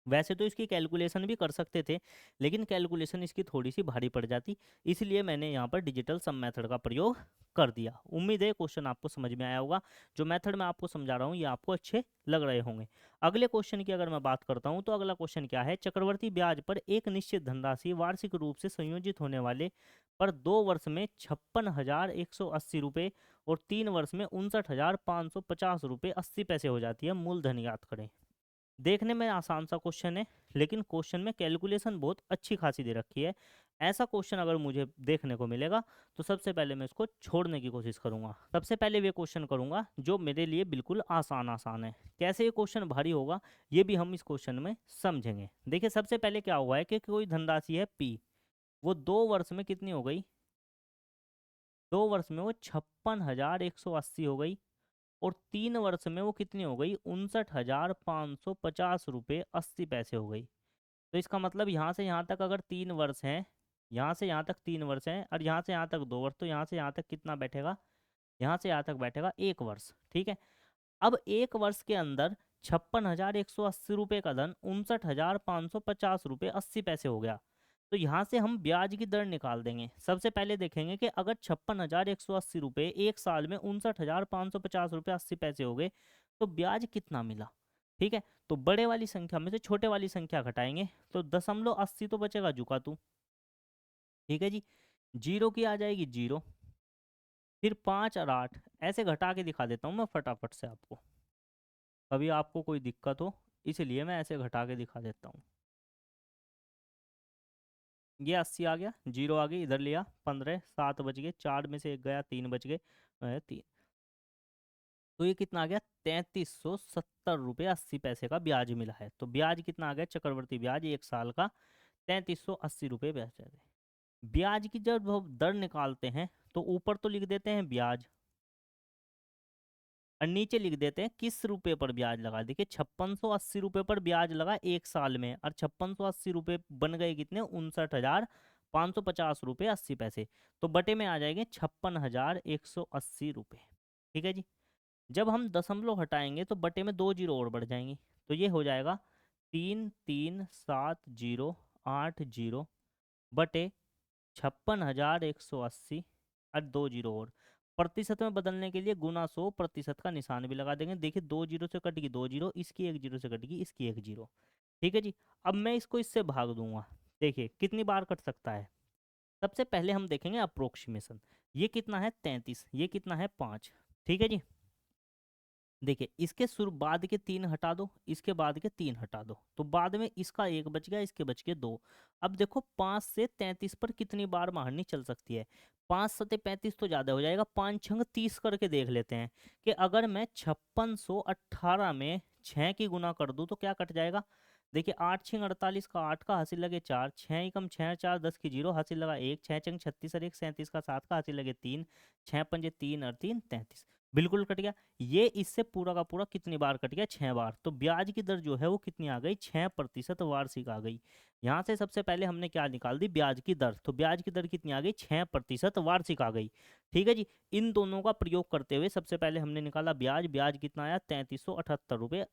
वैसे तो इसकी कैलकुलेशन भी कर सकते थे, लेकिन कैलकुलेशन इसकी थोड़ी सी भारी पड़ जाती, इसलिए मैंने यहाँ पर डिजिटल सम मेथड का प्रयोग कर दिया। उम्मीद है क्वेश्चन आपको समझ में आया होगा, जो मेथड मैं आपको समझा रहा हूँ ये आपको अच्छे लग रहे होंगे। अगले क्वेश्चन की अगर मैं बात करता हूँ तो अगला क्वेश्चन क्या है, चक्रवर्ती ब्याज पर एक निश्चित धनराशि वार्षिक रूप से संयोजित होने वाले पर 2 वर्ष में 56,180 रुपये और 3 वर्ष में 59,550 रुपये 80 पैसे हो जाती है, मूलधन ज्ञात करें। देखने में आसान सा क्वेश्चन है, लेकिन क्वेश्चन में कैलकुलेशन बहुत अच्छी खासी दे रखी है। ऐसा क्वेश्चन अगर मुझे देखने को मिलेगा तो सबसे पहले मैं इसको छोड़ने की कोशिश करूंगा। सबसे पहले वे क्वेश्चन करूंगा जो मेरे लिए बिल्कुल आसान आसान है। कैसे ये क्वेश्चन भारी होगा ये भी हम इस क्वेश्चन में समझेंगे। देखिए सबसे पहले क्या हुआ है कि कोई धनराशि है पी, वो 2 वर्ष में कितनी हो गई, 2 वर्ष में वो 56,180 हो गई, और 3 वर्ष में वो कितनी हो गई 59,550 रुपये 80 पैसे हो गई। तो इसका मतलब यहाँ से यहाँ तक अगर 3 वर्ष हैं, यहाँ से यहाँ तक 3 वर्ष हैं, और यहाँ से यहाँ तक 2 वर्ष, तो यहाँ से यहाँ तक कितना बैठेगा, यहाँ से यहाँ तक बैठेगा 1 वर्ष, ठीक है। अब 1 वर्ष के अंदर 56,180 रुपये का धन 59,550 रुपये 80 पैसे हो गया। तो यहाँ से हम ब्याज की दर निकाल देंगे। सबसे पहले देखेंगे कि अगर 56,180 रुपये 1 साल में 59,550 रुपये 80 पैसे हो गए तो ब्याज कितना मिला, ठीक है। तो बड़े वाली संख्या में से छोटे वाली संख्या घटाएंगे तो 0.80 तो बचेगा जुका तू, ठीक है जी। जीरो की आ जाएगी 0, फिर 5 और 8 ऐसे घटा के दिखा देता हूँ मैं फटाफट से आपको, कभी आपको कोई दिक्कत हो इसलिए मैं ऐसे घटा के दिखा देता हूँ। ये 80 आ गया, 0 आ गई, इधर लिया 15, 7 बच गए, 4 में से 1 गया, 3 बच गए, 3, तो ये कितना आ गया 3370 रुपये 80 पैसे का ब्याज मिला है। तो ब्याज कितना आ गया चक्रवर्ती ब्याज 1 साल का 3380 रुपये ब्याज दर है। ब्याज की जब हम दर निकालते हैं तो ऊपर तो लिख देते हैं ब्याज और नीचे लिख देते हैं किस रुपए पर ब्याज लगा। देखिए 5680 रुपये पर ब्याज लगा 1 साल में, और 5680 रुपये बन गए कितने, 59,550 रुपये 80 पैसे। तो बटे में आ जाएंगे 56,180 रुपये। ठीक है जी। जब हम दशमलव हटाएंगे तो बटे में 2 जीरो और बढ़ जाएंगे, तो ये हो जाएगा 337080 बटे 56,180 और 2 जीरो और। प्रतिशत में बदलने के लिए गुना 100 प्रतिशत का निशान भी लगा देंगे। देखिए 2 जीरो से कटेगी 2 जीरो, इसकी 1 जीरो से कटेगी इसकी 1 जीरो। ठीक है जी। अब मैं इसको इससे भाग दूंगा। देखिए कितनी बार कट सकता है। सबसे पहले हम देखेंगे अप्रोक्सीमेशन। ये कितना है 33, ये कितना है 5। ठीक है जी। देखिए इसके शुरू बाद के 3 हटा दो, इसके बाद के 3 हटा दो, तो बाद में इसका 1 बच गया, इसके बच के 2। अब देखो 5 से 33 पर कितनी बार मारनी चल सकती है। 5 सते 35 तो ज़्यादा हो जाएगा, 5 छंग 30 करके देख लेते हैं कि अगर मैं 5618 में 6 की गुना कर दूं तो क्या कट जाएगा। देखिए 8 छिंग 48 का 8 का हासिल लगे 4, 6 ही कम 6 4 10 की 0 हासिल लगा 1, 6 चंग 36 और 1 37 का 7 का हासिल लगे 3, 6 पंजे 3 और 3 33, बिल्कुल कट गया। ये इससे पूरा का पूरा कितनी बार कट गया, 6 बार। तो ब्याज की दर जो है वो कितनी आ गई, 6% वार्षिक आ गई। यहाँ से सबसे पहले हमने क्या निकाल दी, ब्याज की दर। तो ब्याज की दर कितनी आ गई, 6% वार्षिक आ गई। ठीक है जी। इन दोनों का प्रयोग करते हुए सबसे पहले हमने निकाला ब्याज। ब्याज कितना आया, 3378 रुपये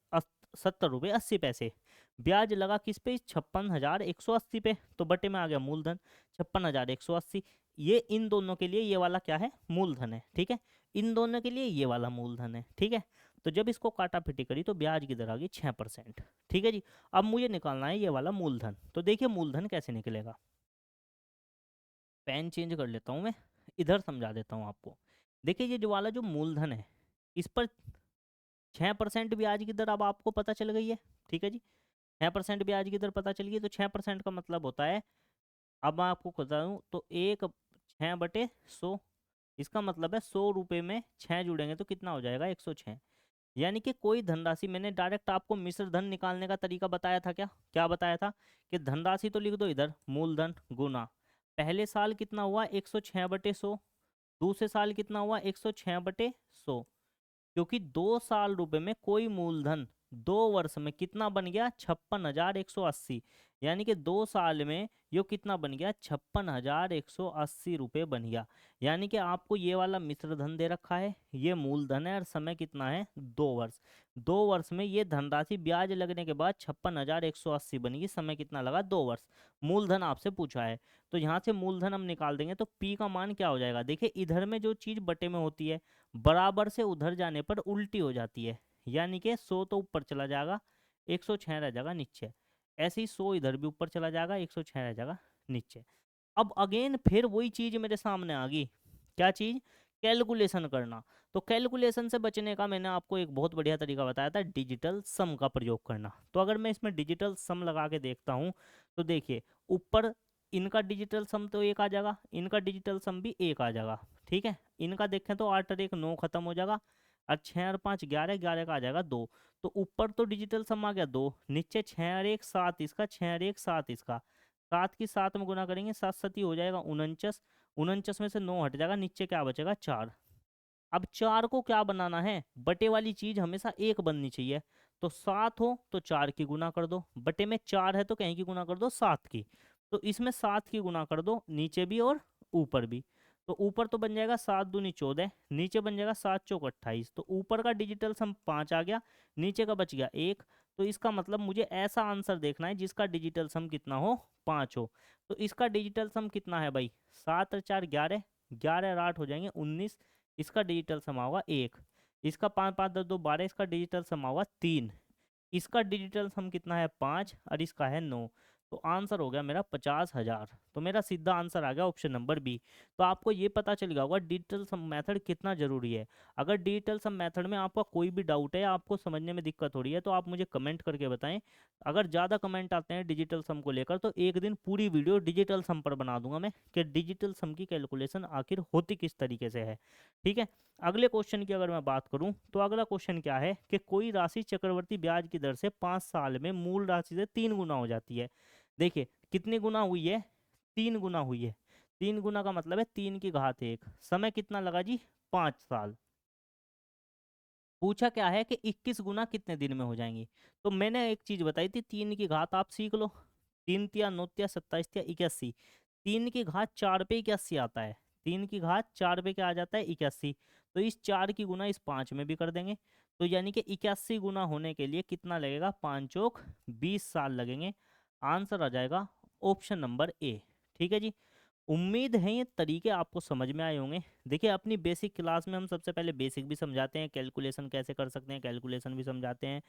70 रुपये 80 पैसे। ब्याज लगा किस पे, 56,180 पे, तो बटे में आ गया मूलधन 56,180। ये इन दोनों के लिए ये वाला क्या है, मूलधन है। ठीक है। इन दोनों के लिए ये वाला मूलधन है। ठीक है। तो जब इसको काटा पिटी करी तो ब्याज की दर आ गई 6%। ठीक है जी। अब मुझे निकालना है ये वाला मूलधन। तो देखिए मूलधन कैसे निकलेगा। पेन चेंज कर लेता हूँ मैं, इधर समझा देता हूँ आपको। देखिए ये जो वाला जो मूलधन है, इस पर 6% ब्याज की दर अब आपको पता चल गई है। ठीक है जी। 6% ब्याज की दर पता चल गई, तो 6% का मतलब होता है, अब मैं आपको बता दूँ तो 1/6/100, इसका मतलब है 100 रुपये में 6 जुड़ेंगे तो कितना हो जाएगा, 106। यानी कि कोई धनराशि, मैंने डायरेक्ट आपको मिश्र धन निकालने का तरीका बताया था, क्या क्या बताया था कि धनराशि तो लिख दो इधर, मूलधन गुना पहले साल कितना हुआ 106/100, दूसरे साल कितना हुआ 106/100, क्योंकि 2 साल रुपए में कोई मूलधन 2 वर्ष में कितना बन गया, 56,180। यानी कि 2 साल में यो कितना बन गया, 56,180 रुपये बन गया। यानी कि आपको ये वाला मिश्र धन दे रखा है, ये मूलधन है, और समय कितना है, 2 वर्ष। 2 वर्ष में ये धनराशि ब्याज लगने के बाद 56,180 बनेगी। समय कितना लगा, 2 वर्ष। मूलधन आपसे पूछा है, तो यहाँ से मूलधन हम निकाल देंगे तो पी का मान क्या हो जाएगा। देखिए इधर में जो चीज बटे में होती है बराबर से उधर जाने पर उल्टी हो जाती है। यानी कि 100 तो ऊपर चला जाएगा, 106 रह जाएगा नीचे। ऐसे ही 100 इधर भी ऊपर चला जाएगा, 106 रह जाएगा नीचे। अब अगेन फिर वही चीज मेरे सामने आ गई, क्या चीज, कैलकुलेशन करना। तो कैलकुलेशन से बचने का मैंने आपको एक बहुत बढ़िया तरीका बताया था, डिजिटल सम का प्रयोग करना। तो अगर मैं इसमें डिजिटल सम लगा के देखता हूँ तो देखिए ऊपर इनका डिजिटल सम तो 1 आ जाएगा, इनका डिजिटल सम भी 1 आ जाएगा। ठीक है। इनका देखें तो 8 और 1 9 खत्म हो जाएगा, और 6 और 5 11, 11 का आ जाएगा 2। तो ऊपर तो डिजिटल सम आ गया 2, नीचे 6 और 1 7 इसका, 6 और 1 7 इसका, 7 की 7 में गुना करेंगे 7 7 हो जाएगा 49, 49 में से 9 हट जाएगा, नीचे क्या बचेगा 4। अब 4 को क्या बनाना है, बटे वाली चीज हमेशा 1 बननी चाहिए। तो 7 हो तो 4 की गुना कर दो, बटे में 4 है तो कहीं की गुना कर दो 7 की। तो इसमें 7 की गुना कर दो, नीचे भी और ऊपर भी। तो ऊपर तो बन जाएगा 7 दूनी 14, नीचे बन जाएगा 7 चौक 28। तो ऊपर का डिजिटल सम 5 आ गया, नीचे का बच गया 1। तो इसका मतलब मुझे ऐसा आंसर देखना है जिसका डिजिटल सम कितना हो, 5 हो। तो इसका डिजिटल सम कितना है भाई, 7 और 4 11, 11 और 8 हो जाएंगे 19। इसका डिजिटल सम होगा 1। इसका 5 5 10 2 12, इसका डिजिटल सम होगा 3। इसका डिजिटल सम कितना है 5, और इसका है 9। तो आंसर हो गया मेरा 50,000। तो मेरा सीधा आंसर आ गया ऑप्शन नंबर बी। तो आपको ये पता चल गया होगा डिजिटल सम मेथड कितना जरूरी है। अगर डिजिटल सम मेथड में आपका कोई भी डाउट है, आपको समझने में दिक्कत हो रही है, तो आप मुझे कमेंट करके बताएं। अगर ज़्यादा कमेंट आते हैं डिजिटल सम को लेकर तो एक दिन पूरी वीडियो डिजिटल सम पर बना दूंगा मैं, कि डिजिटल सम की कैलकुलेशन आखिर होती किस तरीके से है। ठीक है। अगले क्वेश्चन की अगर मैं बात करूं तो अगला क्वेश्चन क्या है कि कोई राशि चक्रवर्ती ब्याज की दर से 5 साल में मूल राशि से 3 गुना हो जाती है। देखिए कितनी गुना हुई है? 3 गुना हुई है। 3 गुना का मतलब है 3 की घात 1। समय कितना लगा जी? 5 साल। पूछा क्या है कि 21 गुना कितने दिन में हो जाएंगी। तो मैंने एक चीज बताई थी, 3 की घात आप सीख लो। 3 तिया 9 तिया 27 तिया 81। 3 की घात 4 पे 81 आता है। 3 की घात 4 पे क्या आ जाता है? 81। तो इस 4 की गुना इस 5 में भी कर देंगे। तो यानी कि 81 गुना होने के लिए कितना लगेगा? 5 चौक 20 साल लगेंगे। आंसर आ जाएगा ऑप्शन नंबर ए। ठीक है जी। उम्मीद है ये तरीके आपको समझ में आए होंगे। देखिए अपनी बेसिक क्लास में हम सबसे पहले बेसिक भी समझाते हैं, कैलकुलेशन कैसे कर सकते हैं कैलकुलेशन भी समझाते हैं।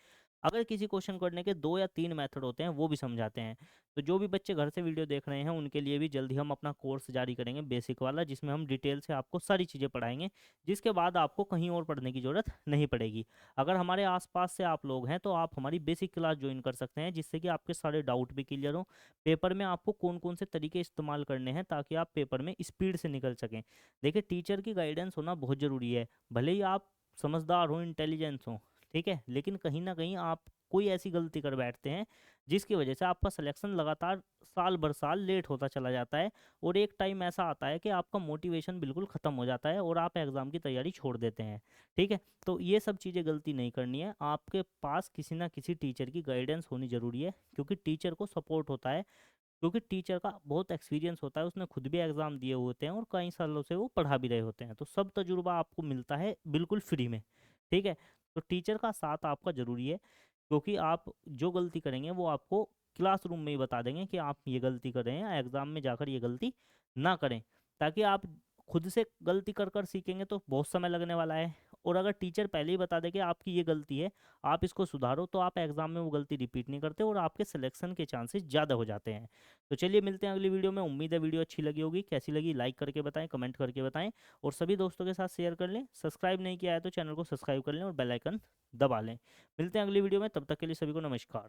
अगर किसी क्वेश्चन करने के 2 या 3 मेथड होते हैं वो भी समझाते हैं। तो जो भी बच्चे घर से वीडियो देख रहे हैं उनके लिए भी जल्दी हम अपना कोर्स जारी करेंगे बेसिक वाला, जिसमें हम डिटेल से आपको सारी चीज़ें पढ़ाएंगे, जिसके बाद आपको कहीं और पढ़ने की ज़रूरत नहीं पड़ेगी। अगर हमारे आसपास से आप लोग हैं तो आप हमारी बेसिक क्लास ज्वाइन कर सकते हैं, जिससे कि आपके सारे डाउट भी क्लियर हो। पेपर में आपको कौन कौन से तरीके इस्तेमाल करने हैं ताकि आप पेपर में स्पीड से निकल सकें। देखिए टीचर की गाइडेंस होना बहुत ज़रूरी है। भले ही आप समझदार हो, इंटेलिजेंस हो, ठीक है, लेकिन कहीं ना कहीं आप कोई ऐसी गलती कर बैठते हैं जिसकी वजह से आपका सिलेक्शन लगातार साल भर साल लेट होता चला जाता है। और एक टाइम ऐसा आता है कि आपका मोटिवेशन बिल्कुल ख़त्म हो जाता है और आप एग्ज़ाम की तैयारी छोड़ देते हैं। ठीक है। तो ये सब चीज़ें गलती नहीं करनी है। आपके पास किसी ना किसी टीचर की गाइडेंस होनी ज़रूरी है, क्योंकि टीचर को सपोर्ट होता है, क्योंकि टीचर का बहुत एक्सपीरियंस होता है, उसने खुद भी एग्ज़ाम दिए होते हैं और कई सालों से वो पढ़ा भी रहे होते हैं, तो सब तजुर्बा आपको मिलता है बिल्कुल फ्री में। ठीक है। तो टीचर का साथ आपका ज़रूरी है, क्योंकि आप जो गलती करेंगे वो आपको क्लासरूम में ही बता देंगे कि आप ये गलती कर रहे हैं, एग्ज़ाम में जाकर ये गलती ना करें। ताकि आप खुद से गलती कर कर सीखेंगे तो बहुत समय लगने वाला है। और अगर टीचर पहले ही बता दे कि आपकी ये गलती है, आप इसको सुधारो, तो आप एग्ज़ाम में वो गलती रिपीट नहीं करते और आपके सिलेक्शन के चांसेस ज़्यादा हो जाते हैं। तो चलिए मिलते हैं अगली वीडियो में। उम्मीद है वीडियो अच्छी लगी होगी। कैसी लगी लाइक करके बताएं, कमेंट करके बताएं, और सभी दोस्तों के साथ शेयर कर लें। सब्सक्राइब नहीं किया है तो चैनल को सब्सक्राइब कर लें और बेल आइकन दबा लें। मिलते हैं अगली वीडियो में, तब तक के लिए सभी को नमस्कार।